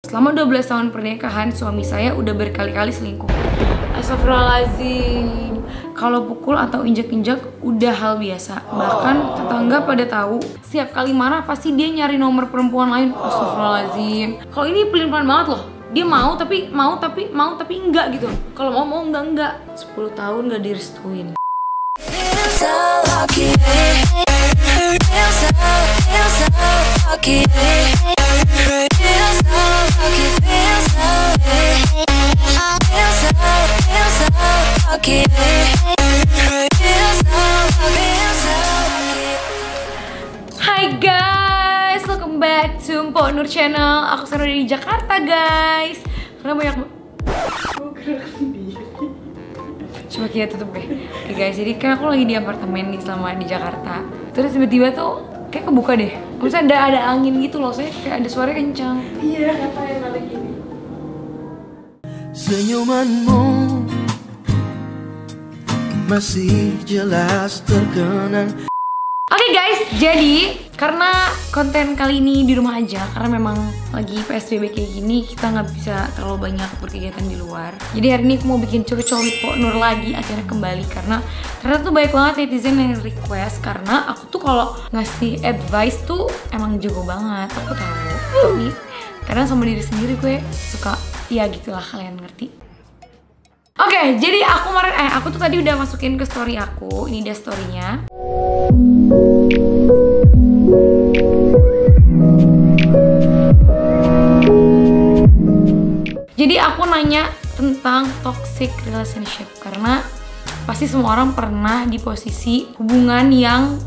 Selama 12 tahun pernikahan, suami saya udah berkali-kali selingkuh. Astagfirullahaladzim. Kalau pukul atau injak-injak udah hal biasa. Bahkan tetangga pada tahu. Setiap kali marah pasti dia nyari nomor perempuan lain. Astagfirullahaladzim. Kalau ini pelin-pelan banget loh. Dia mau tapi enggak gitu. Kalau mau enggak. 10 tahun gak direstuin. Hai guys, welcome back to Mpok Nur Channel. Aku sekarang udah di Jakarta guys. Karena banyak coba kita tutup deh. Oke guys, jadi kan aku lagi di apartemen nih selama di Jakarta. Terus tiba-tiba tuh kayak kebuka deh. Maksudnya ada angin gitu loh, saya kayak ada suara kencang. Iya, apa yang ada gini. Senyumanmu masih jelas terkenang. Oke guys, jadi karena konten kali ini di rumah aja, karena memang lagi PSBB kayak gini, kita nggak bisa terlalu banyak berkegiatan di luar. Jadi hari ini aku mau bikin cowok Mpok Nur lagi akhirnya kembali, karena ternyata tuh banyak banget netizen yang request. Karena aku tuh kalau ngasih advice tuh emang jago banget, aku tahu. Tapi karena sama diri sendiri gue suka, ya gitulah, kalian ngerti. Oke, jadi aku tuh tadi udah masukin ke story aku. Ini dia storynya. Jadi aku nanya tentang toxic relationship karena pasti semua orang pernah di posisi hubungan yang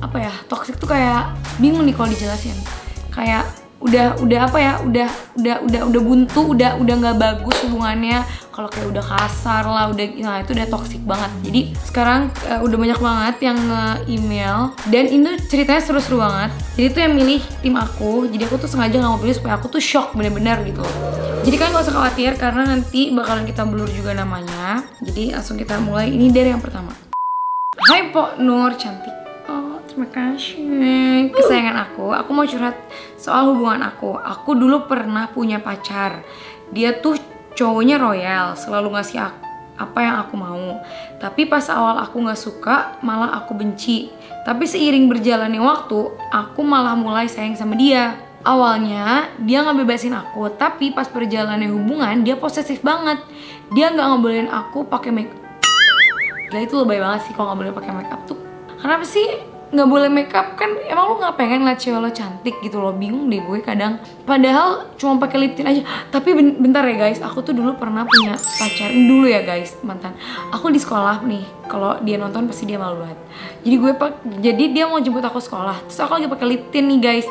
toxic tuh kayak bingung nih kalau dijelasin. Kayak udah buntu, udah nggak bagus hubungannya. Kalau kayak udah kasar lah, nah itu udah toxic banget. Jadi sekarang udah banyak banget yang nge-email dan itu ceritanya seru-seru banget. Jadi tuh yang milih tim aku. Jadi aku tuh sengaja nggak mau pilih supaya aku tuh shock bener-bener gitu loh. Jadi kalian gak usah khawatir karena nanti bakalan kita blur juga namanya. Jadi langsung kita mulai. Ini dari yang pertama. Hai Mpok Nur cantik. Oh terima kasih kesayangan aku. Aku mau curhat soal hubungan aku. Aku dulu pernah punya pacar. Dia tuh cowoknya royal, selalu ngasih apa yang aku mau. Tapi pas awal aku nggak suka, malah aku benci. Tapi seiring berjalannya waktu, aku malah mulai sayang sama dia. Awalnya dia nggak bebasin aku, tapi pas perjalannya hubungan dia posesif banget. Dia nggak ngebolehin aku pakai make up. Gila, itu lebay banget sih kalau nggak boleh pakai make up tuh. Kenapa sih nggak boleh make up? Kan emang lu nggak pengen ngeliat cewek lo cantik gitu loh. Bingung deh gue kadang. Padahal cuma pakai lip tint aja. Tapi bentar ya guys, aku tuh dulu pernah punya pacar. Dulu ya guys, mantan. Aku di sekolah nih. Kalau dia nonton pasti dia malu banget. Jadi dia mau jemput aku sekolah. Terus aku lagi pakai lip tint nih guys.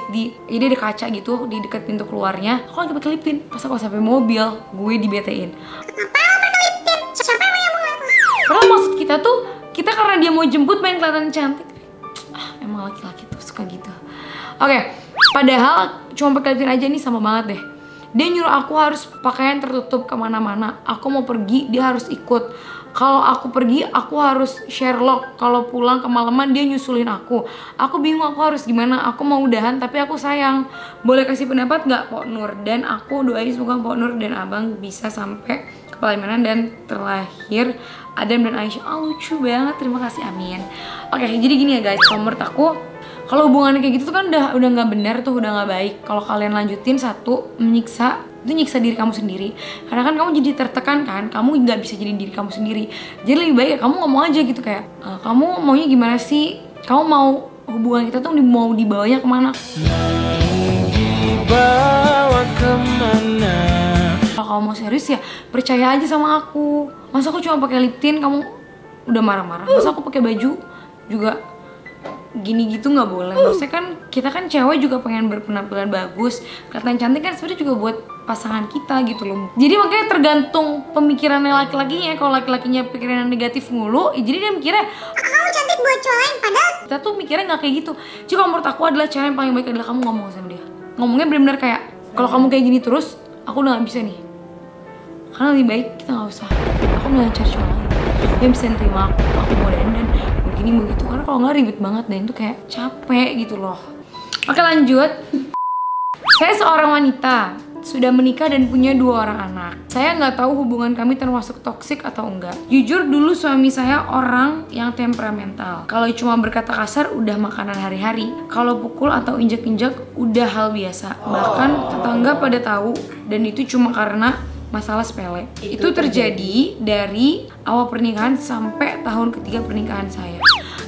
Jadi ada kaca gitu di dekat pintu keluarnya. Aku lagi pakai lip tint. Pas aku sampai mobil, gue dibetain. Padahal maksud kita tuh, kita karena dia mau jemput pengen kelihatan cantik. Emang laki-laki tuh suka gitu. Oke, padahal cuma pakai lip tint aja nih sama banget deh. Dia nyuruh aku harus pakaian tertutup kemana-mana. Aku mau pergi, dia harus ikut. Kalau aku pergi, aku harus Sherlock. Kalau pulang kemalaman, dia nyusulin aku. Aku bingung aku harus gimana. Aku mau udahan, tapi aku sayang. Boleh kasih pendapat nggak, Mpok Nur? Dan aku doain semoga Mpok Nur dan Abang bisa sampai ke pelaminan dan terlahir Adam dan Aisyah. Oh, lucu banget, terima kasih, amin. Oke, jadi gini ya guys, kalau menurut aku, kalau hubungan kayak gitu tuh kan udah nggak benar tuh, udah nggak baik. Kalau kalian lanjutin satu, itu nyiksa diri kamu sendiri. Karena kan kamu jadi tertekan kan, kamu nggak bisa jadi diri kamu sendiri. Jadi lebih baik ya kamu ngomong aja gitu kayak, kamu maunya gimana sih? Kamu mau hubungan kita tuh mau dibawanya kemana? Dibawa kemana? Kalau kamu mau serius ya percaya aja sama aku. Masa aku cuma pakai lip tint kamu udah marah-marah? Masa aku pakai baju juga gini gitu nggak boleh? Maksudnya kan kita kan cewek juga pengen berpenampilan bagus, kelihatan cantik kan sebenarnya juga buat pasangan kita gitu loh. Jadi makanya tergantung pemikirannya laki-lakinya. Kalau laki-lakinya pikiran negatif mulu, jadi dia mikirnya kamu cantik buat cowok lain, padahal kita tuh mikirnya nggak kayak gitu. Jadi kalau menurut aku adalah cara yang paling baik adalah kamu ngomong sama dia. Ngomongnya benar-benar kayak, kalau kamu kayak gini terus, aku udah nggak bisa nih. Karena lebih baik kita nggak usah. Aku mau cari cowok lain yang bisa nerima aku mau dandan begini begitu. Karena kalau nggak ribet banget dan itu kayak capek gitu loh. Oke lanjut. Saya seorang wanita sudah menikah dan punya 2 orang anak. Saya nggak tahu hubungan kami termasuk toksik atau enggak. Jujur dulu suami saya orang yang temperamental. Kalau cuma berkata kasar udah makanan hari-hari. Kalau pukul atau injak-injak udah hal biasa. Bahkan tetangga pada tahu, dan itu cuma karena masalah sepele. Itu terjadi dari awal pernikahan sampai tahun ketiga pernikahan saya.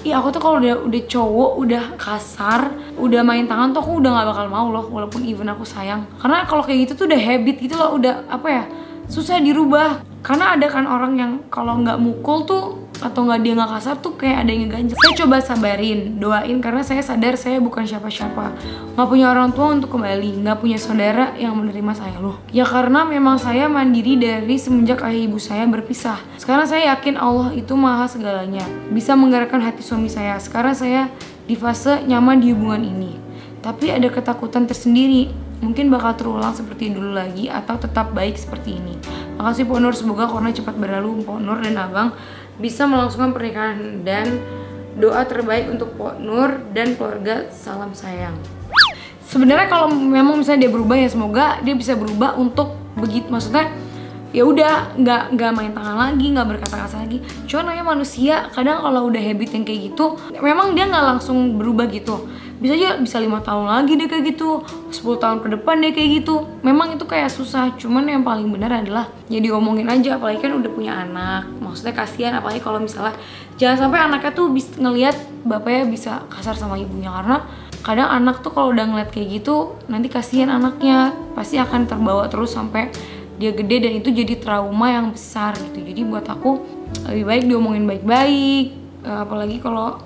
Iya, aku tuh kalau udah cowok, udah kasar, udah main tangan tuh aku udah nggak bakal mau loh, walaupun even aku sayang. Karena kalau kayak gitu tuh udah habit gitu loh, udah apa ya, susah dirubah. Karena ada kan orang yang kalau nggak mukul tuh atau nggak dia nggak kasar tuh kayak ada yang ngeganjel. Saya coba sabarin, doain, karena saya sadar saya bukan siapa-siapa, nggak punya orang tua untuk kembali, nggak punya saudara yang menerima saya loh. Ya karena memang saya mandiri dari semenjak ayah ibu saya berpisah. Sekarang saya yakin Allah itu maha segalanya, bisa menggerakkan hati suami saya. Sekarang saya di fase nyaman di hubungan ini, tapi ada ketakutan tersendiri. Mungkin bakal terulang seperti dulu lagi atau tetap baik seperti ini. Makasih Pok Nur, semoga corona cepat berlalu. Pok Nur dan Abang bisa melangsungkan pernikahan, dan doa terbaik untuk Pok Nur dan keluarga, salam sayang. Sebenarnya kalau memang misalnya dia berubah, ya semoga dia bisa berubah untuk begitu, maksudnya ya udah nggak main tangan lagi, nggak berkata kasar lagi. Cuma namanya manusia, kadang kalau udah habit yang kayak gitu, memang dia nggak langsung berubah gitu. Bisa aja bisa 5 tahun lagi dia kayak gitu, 10 tahun ke depan dia kayak gitu. Memang itu kayak susah, cuman yang paling benar adalah ya diomongin aja, apalagi kan udah punya anak. Maksudnya kasihan, apalagi kalau misalnya jangan sampai anaknya tuh bisa ngelihat bapaknya bisa kasar sama ibunya, karena kadang anak tuh kalau udah ngeliat kayak gitu nanti kasihan anaknya, pasti akan terbawa terus sampai dia gede, dan itu jadi trauma yang besar gitu. Jadi buat aku lebih baik diomongin baik-baik, apalagi kalau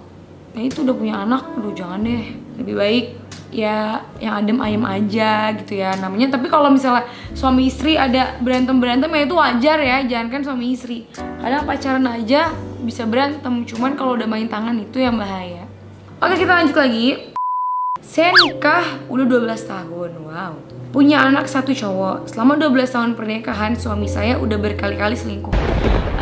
itu udah punya anak, aduh jangan deh. Lebih baik ya yang adem ayem aja gitu ya namanya. Tapi kalau misalnya suami istri ada berantem ya itu wajar ya, jangan kan suami istri. Kadang pacaran aja bisa berantem, cuman kalau udah main tangan itu yang bahaya. Oke, kita lanjut lagi. Saya nikah udah 12 tahun, wow. Punya anak 1 cowok. Selama 12 tahun pernikahan, suami saya udah berkali-kali selingkuh.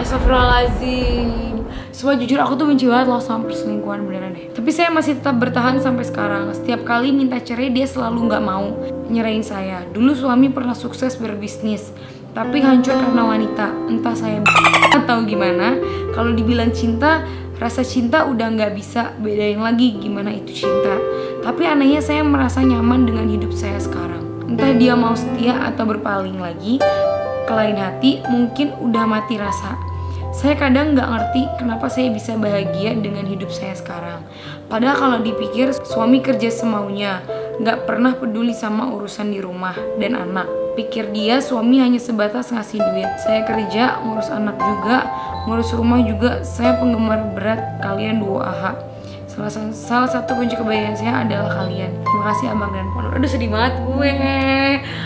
Astagfirullahaladzim. Semua jujur aku tuh benci banget loh sama perselingkuhan, beneran deh. Tapi saya masih tetap bertahan sampai sekarang. Setiap kali minta cerai dia selalu nggak mau nyerahin saya. Dulu suami pernah sukses berbisnis, tapi hancur karena wanita. Entah saya atau gimana. Kalau dibilang cinta, rasa cinta udah nggak bisa bedain lagi gimana itu cinta. Tapi anehnya saya merasa nyaman dengan hidup saya sekarang. Entah dia mau setia atau berpaling lagi ke lain hati, mungkin udah mati rasa. Saya kadang nggak ngerti kenapa saya bisa bahagia dengan hidup saya sekarang. Padahal kalau dipikir suami kerja semaunya, nggak pernah peduli sama urusan di rumah dan anak. Pikir dia suami hanya sebatas ngasih duit. Saya kerja, ngurus anak juga, ngurus rumah juga. Saya penggemar berat kalian 2AH. Salah satu kunci kebahagiaan saya adalah kalian. Terima kasih Abang dan Pok Nur. Aduh sedih banget gue.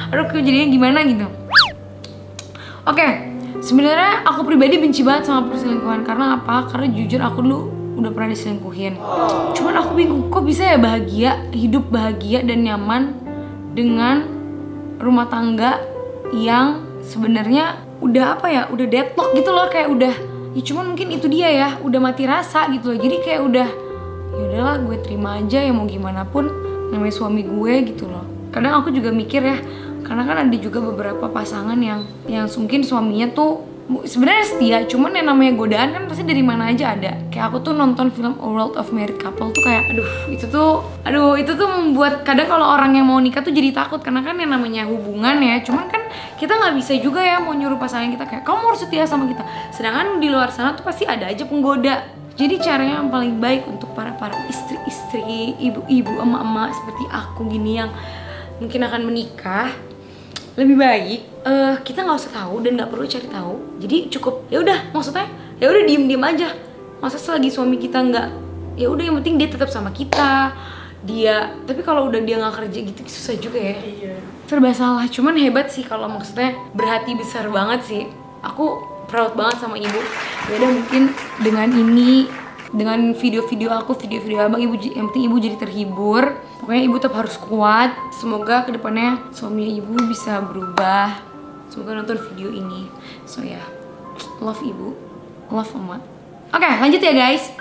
Aduh jadinya gimana gitu. Oke. Sebenarnya aku pribadi benci banget sama perselingkuhan. Karena apa? Karena jujur aku dulu udah pernah diselingkuhin. Cuman aku bingung, kok bisa ya bahagia, hidup bahagia dan nyaman dengan rumah tangga yang sebenarnya udah apa ya, udah deadlock gitu loh, kayak udah ya cuman mungkin itu dia ya, udah mati rasa gitu loh. Jadi kayak udah ya udahlah gue terima aja ya, mau gimana pun namanya suami gue gitu loh. Kadang aku juga mikir ya, karena kan ada juga beberapa pasangan yang mungkin suaminya tuh sebenarnya setia, cuman yang namanya godaan kan pasti dari mana aja ada. Kayak aku tuh nonton film A World of Married Couple tuh kayak itu tuh membuat kadang kalau orang yang mau nikah tuh jadi takut, karena kan yang namanya hubungan ya. Cuman kan kita nggak bisa juga ya mau nyuruh pasangan kita kayak kamu harus setia sama kita, sedangkan di luar sana tuh pasti ada aja penggoda. Jadi caranya yang paling baik untuk para istri-istri, ibu-ibu, emak-emak seperti aku gini yang mungkin akan menikah, lebih baik kita nggak usah tahu dan nggak perlu cari tahu. Jadi cukup ya udah, maksudnya ya udah diem aja. Masa selagi suami kita nggak, ya udah yang penting dia tetap sama kita. Tapi kalau udah dia nggak kerja gitu susah juga ya. Iya. Serba salah. Cuman hebat sih kalau maksudnya berhati besar banget sih. Aku proud banget sama ibu. Ya udah mungkin dengan ini, dengan video-video aku, video-video abang, yang penting ibu jadi terhibur. Pokoknya ibu tetap harus kuat. Semoga kedepannya suami ibu bisa berubah. Semoga nonton video ini. So ya, love ibu, love emak. Oke, lanjut ya guys.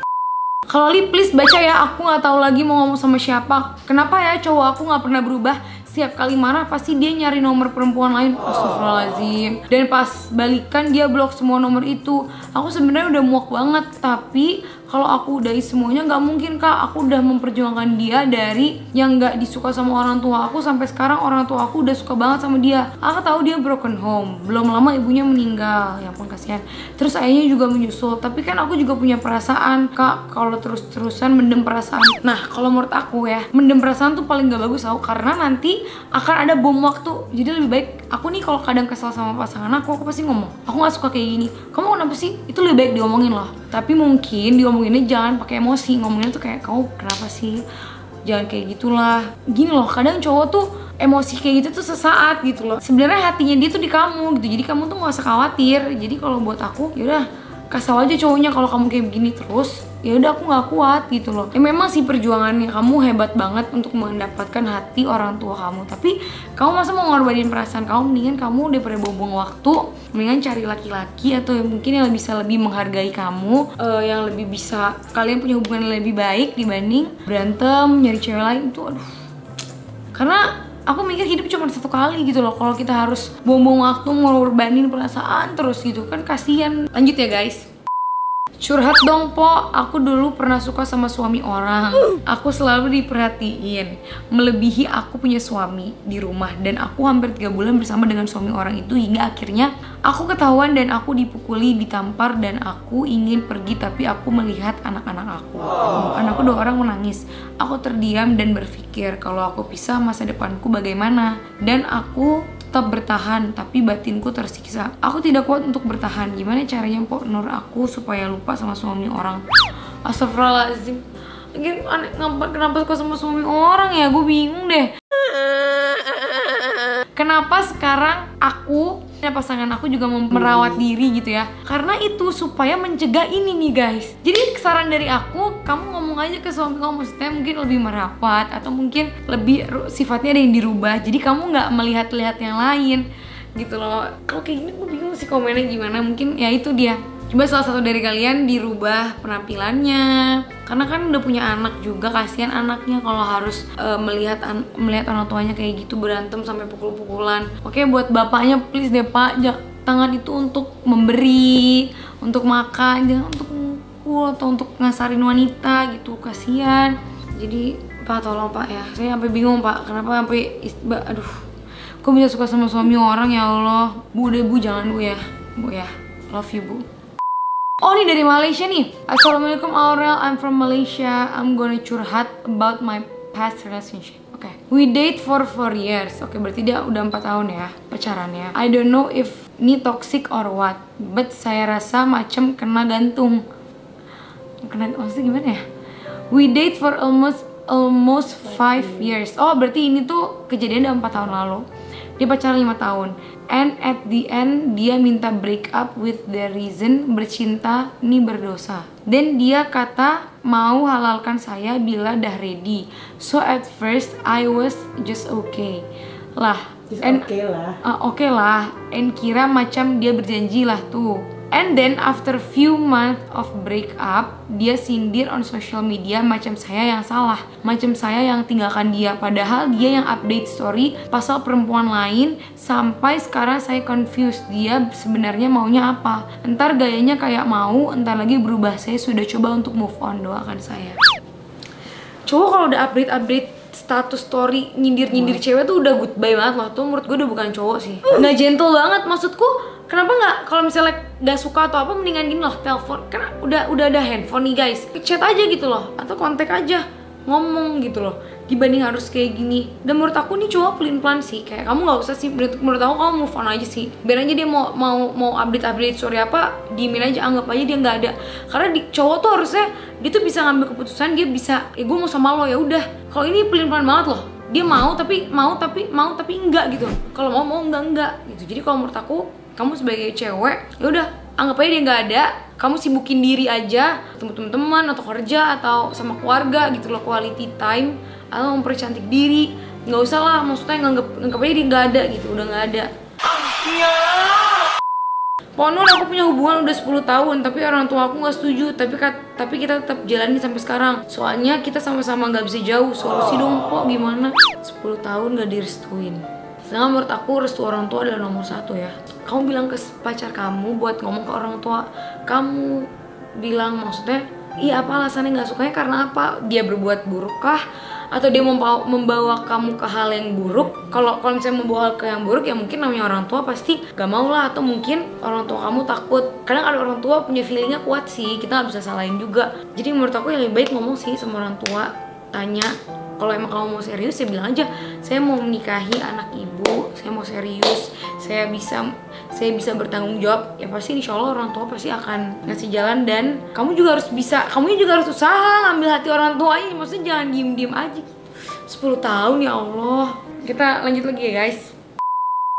Kalau Li please baca ya, aku nggak tahu lagi mau ngomong sama siapa. Kenapa ya cowok aku nggak pernah berubah? setiap kali marah pasti dia nyari nomor perempuan lain. Astagfirullahaladzim. Dan pas balikan dia blok semua nomor itu. Aku sebenarnya udah muak banget, tapi kalau aku udahi semuanya nggak mungkin kak. Aku udah memperjuangkan dia dari yang nggak disuka sama orang tua aku sampai sekarang orang tua aku udah suka banget sama dia. Aku tahu dia broken home, belum lama ibunya meninggal, ya ampun kasihan. Terus ayahnya juga menyusul, tapi kan aku juga punya perasaan kak. Kalau terus-terusan mendem perasaan, nah kalau menurut aku ya, mendem perasaan tuh paling nggak bagus tau, karena nanti akan ada bom waktu. Jadi lebih baik aku nih kalau kadang kesel sama pasangan aku pasti ngomong, aku nggak suka kayak gini, kamu kenapa sih? Itu lebih baik diomongin loh. Tapi mungkin ngomonginnya jangan pakai emosi, ngomonginnya tuh kayak kamu kenapa sih, jangan kayak gitulah. Gini loh, kadang cowok tuh emosi kayak gitu tuh sesaat gitu loh. Sebenarnya hatinya dia tuh di kamu gitu, jadi kamu tuh nggak usah khawatir. Jadi kalau buat aku yaudah kasih aja cowoknya kalau kamu kayak begini terus, ya udah aku nggak kuat gitu loh. Ya memang sih perjuangannya kamu hebat banget untuk mendapatkan hati orang tua kamu, tapi kamu masa mau ngorbanin perasaan kamu? Mendingan kamu daripada buang-buang waktu, mendingan cari laki-laki atau mungkin yang bisa lebih menghargai kamu, yang lebih bisa kalian punya hubungan yang lebih baik dibanding berantem nyari cewek lain tuh. Aduh, karena aku mikir hidup cuma satu kali gitu loh. Kalau kita harus buang-buang waktu ngorbanin perasaan terus gitu kan kasihan. Lanjut ya guys. Curhat dong po, aku dulu pernah suka sama suami orang. Aku selalu diperhatiin, melebihi aku punya suami di rumah. Dan aku hampir 3 bulan bersama dengan suami orang itu, hingga akhirnya aku ketahuan dan aku dipukuli, ditampar. Dan aku ingin pergi tapi aku melihat anak-anak aku. Anakku 2 orang menangis. Aku terdiam dan berpikir kalau aku pisah masa depanku bagaimana. Dan aku tetap bertahan, tapi batinku tersiksa. Aku tidak kuat untuk bertahan. Gimana caranya Pok Nur aku supaya lupa sama suami orang? Astagfirullahaladzim. Kenapa suka sama suami orang ya? Gue bingung deh. Kenapa sekarang aku dan pasangan aku juga merawat diri gitu ya? Karena itu supaya mencegah ini nih guys. Jadi saran dari aku, kamu ngomong aja ke suami kamu, maksudnya mungkin lebih merapat atau mungkin lebih sifatnya ada yang dirubah. Jadi kamu nggak melihat-lihat yang lain gitu loh. Kalau kayak gini gue bingung sih komennya gimana. Mungkin ya itu dia. Coba salah satu dari kalian dirubah penampilannya, karena kan udah punya anak juga, kasihan anaknya kalau harus melihat orang tuanya kayak gitu berantem sampai pukul-pukulan. Oke, buat bapaknya please deh pak, tangan itu untuk memberi, untuk makan, jangan untuk mukul atau untuk ngasarin wanita gitu, kasihan. Jadi pak tolong pak ya, saya sampai bingung pak, kenapa sampai aduh, kok bisa suka sama suami orang ya Allah. Bu deh bu, jangan bu ya, love you bu. Oh ini dari Malaysia nih. Assalamualaikum Aurel, I'm from Malaysia. I'm gonna curhat about my past relationship. Oke. We date for 4 years. Oke, berarti dia udah 4 tahun ya pacarannya. I don't know if ini toxic or what, but saya rasa macam kena gantung. Maksudnya gimana ya? We date for almost 5 years. Oh berarti ini tuh kejadian udah 4 tahun lalu. Dia pacaran 5 tahun. And at the end dia minta break up with the reason bercinta ini berdosa. Dan dia kata mau halalkan saya bila dah ready. So at first I was just okay lah. Oke lah. And kira macam dia berjanji lah tuh. And then after few months of break up, dia sindir on social media macam saya yang salah, macam saya yang tinggalkan dia, padahal dia yang update story pasal perempuan lain. Sampai sekarang saya confused, dia sebenarnya maunya apa. Entar gayanya kayak mau, entar lagi berubah. Saya sudah coba untuk move on, doakan saya. Cowok kalau udah update status story nyindir cewek tuh udah goodbye banget loh. Tuh menurut gue udah bukan cowok sih, nggak gentle banget. Maksudku kenapa nggak kalau misalnya gak suka atau apa, mendingan gini loh, telepon. Karena udah ada handphone nih guys, chat aja gitu loh, atau kontak aja, ngomong gitu loh, dibanding harus kayak gini. Dan menurut aku nih cowok pelin-pelan sih, kayak kamu nggak usah sih, menurut aku kamu move on aja sih. Biar aja dia mau update story apa, diemin aja, anggap aja dia nggak ada. Karena cowok tuh harusnya dia tuh bisa ngambil keputusan, dia bisa gue mau sama lo ya udah. Kalau ini pelin-pelan banget loh, dia mau tapi enggak gitu. Kalau mau enggak gitu. Jadi kalau menurut aku, kamu sebagai cewek ya udah anggap aja dia nggak ada, kamu sibukin diri aja, ketemu teman-teman atau kerja atau sama keluarga gitu loh, quality time atau mempercantik diri. Nggak usah lah, maksudnya nganggap aja dia nggak ada gitu, udah nggak ada. Pak Nur, aku punya hubungan udah 10 tahun, tapi orang tua aku nggak setuju. Tapi kita tetap jalani sampai sekarang. Soalnya kita sama-sama nggak bisa jauh. Solusi dong, Pok, gimana? 10 tahun nggak direstuin. Sedangkan menurut aku restu orang tua adalah nomor 1 ya. Kamu bilang ke pacar kamu buat ngomong ke orang tua. Kamu bilang maksudnya, iya apa alasannya nggak sukanya karena apa? Dia berbuat buruk kah? Atau dia membawa kamu ke hal yang buruk? Kalau misalnya membawa ke yang buruk ya mungkin namanya orang tua pasti gak mau lah. Atau mungkin orang tua kamu takut. Kadang ada orang tua punya feelingnya kuat sih, kita gak bisa salahin juga. Jadi menurut aku yang lebih baik ngomong sih sama orang tua. Tanya, kalau emang kamu mau serius ya bilang aja, saya mau menikahi anak ibu, saya mau serius, saya bisa bertanggung jawab. Ya pasti insya Allah orang tua pasti akan ngasih jalan. Dan kamu juga harus bisa, kamu juga harus usaha ngambil hati orang tuanya. Maksudnya jangan diem-diem aja. 10 tahun ya Allah. Kita lanjut lagi ya guys.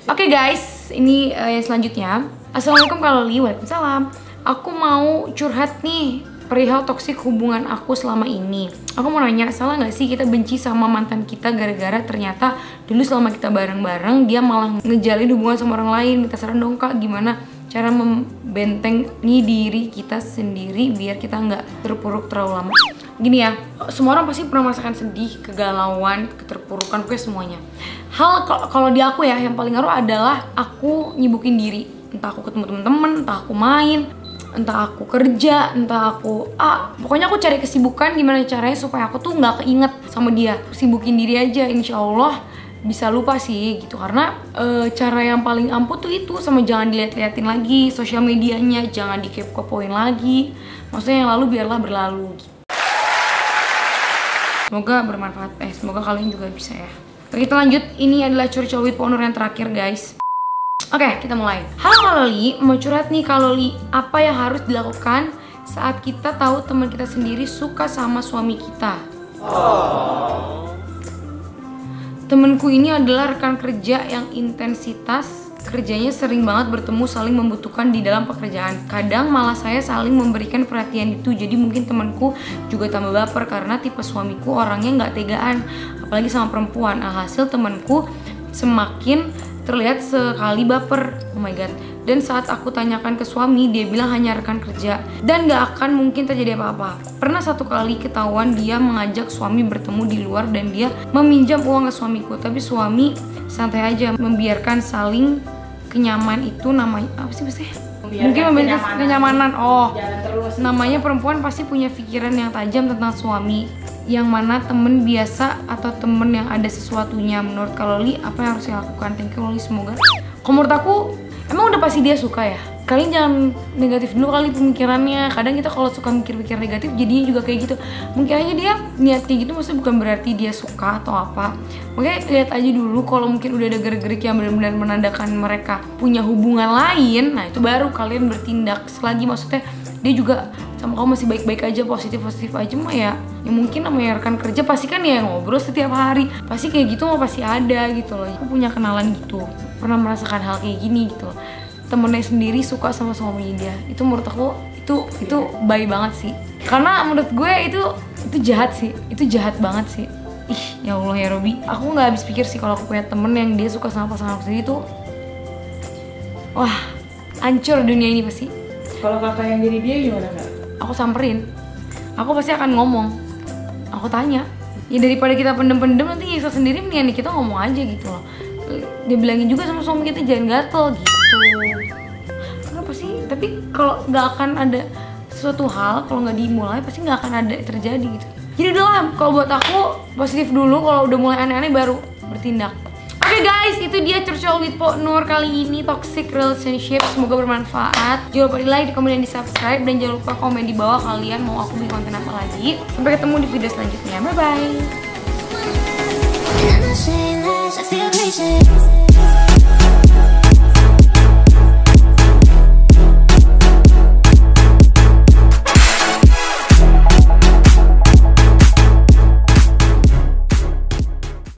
Oke guys, ini yang selanjutnya. Assalamualaikum Kak Loli. Waalaikumsalam. Aku mau curhat nih perihal toksik hubungan aku selama ini. Aku mau nanya, salah gak sih kita benci sama mantan kita gara-gara ternyata dulu selama kita bareng-bareng dia malah ngejalin hubungan sama orang lain. Minta saran dong Kak, gimana cara membentengi diri kita sendiri biar kita nggak terpuruk terlalu lama. Gini ya, semua orang pasti pernah merasakan sedih, kegalauan, keterpurukan, pokoknya semuanya. Hal kalau di aku ya, yang paling ngaruh adalah aku nyibukin diri. Entah aku ketemu temen-temen, entah aku main, entah aku kerja, entah aku pokoknya aku cari kesibukan gimana caranya supaya aku tuh nggak keinget sama dia. Sibukin diri aja, insya Allah bisa lupa sih gitu. Karena cara yang paling ampuh tuh itu, sama jangan dilihat-liatin lagi sosial medianya, jangan dikepo-kepoin lagi. Maksudnya yang lalu biarlah berlalu gitu. Semoga bermanfaat, semoga kalian juga bisa ya. Oke, kita lanjut, ini adalah curcol with Pak Nur yang terakhir guys. Oke, kita mulai. Halo Kak Loli, mau curhat nih Kak Loli. Apa yang harus dilakukan saat kita tahu teman kita sendiri suka sama suami kita? Temenku ini adalah rekan kerja yang intensitas kerjanya sering banget bertemu, saling membutuhkan di dalam pekerjaan. Kadang malah saya saling memberikan perhatian itu. Jadi mungkin temanku juga tambah baper karena tipe suamiku orangnya nggak tegaan, apalagi sama perempuan. Alhasil temanku semakin terlihat sekali baper. Oh my god. Dan saat aku tanyakan ke suami, dia bilang hanya rekan kerja dan gak akan mungkin terjadi apa-apa. Pernah satu kali ketahuan dia mengajak suami bertemu di luar dan dia meminjam uang ke suamiku. Tapi suami santai aja, membiarkan saling kenyaman itu namanya apa sih maksudnya? Mungkin membiarkan kenyamanan. Namanya perempuan pasti punya pikiran yang tajam tentang suami. Yang mana temen biasa atau temen yang ada sesuatunya. Menurut Kak Loli, apa yang harus saya lakukan? Thank you Loli, semoga. Kalau menurut aku, emang udah pasti dia suka ya. Kalian jangan negatif dulu kali pemikirannya. Kadang kita kalau suka mikir-mikir negatif jadinya juga kayak gitu. Mungkin aja dia niatnya gitu, maksudnya bukan berarti dia suka atau apa. Makanya lihat aja dulu, kalau mungkin udah ada gerak-gerik yang benar-benar menandakan mereka punya hubungan lain, nah itu baru kalian bertindak. Selagi maksudnya dia juga sama kamu masih baik-baik aja, positif-positif aja mah ya mungkin namanya rekan kerja pasti kan ya ngobrol setiap hari, pasti kayak gitu mah pasti ada gitu loh. Aku punya kenalan gitu, pernah merasakan hal kayak gini gitu loh. Temennya sendiri suka sama suaminya dia, itu menurut aku itu baik banget sih. Karena menurut gue itu jahat sih, itu jahat banget sih. Ih ya Allah ya Robi, aku nggak habis pikir sih kalau aku punya temen yang dia suka sama pasangan aku sendiri tuh, wah hancur dunia ini pasti. Kalau kakak yang jadi dia gimana Kak? Aku samperin, aku pasti akan ngomong, aku tanya. Ya daripada kita pendem-pendem nanti nyiksa sendiri, mendingan kita ngomong aja gitu loh. Dia bilangin juga sama suami kita jangan gatel gitu. Karena pasti, tapi kalau nggak akan ada suatu hal, kalau nggak dimulai pasti nggak akan ada terjadi gitu. Jadi udahlah, kalau buat aku positif dulu, kalau udah mulai aneh-aneh baru bertindak. Oke guys, itu dia curcol with Pak Nur kali ini, toxic relationship. Semoga bermanfaat. Jangan lupa di like, di komen, dan di subscribe. Dan jangan lupa komen di bawah kalian mau aku bikin konten apa lagi. Sampai ketemu di video selanjutnya. Bye bye.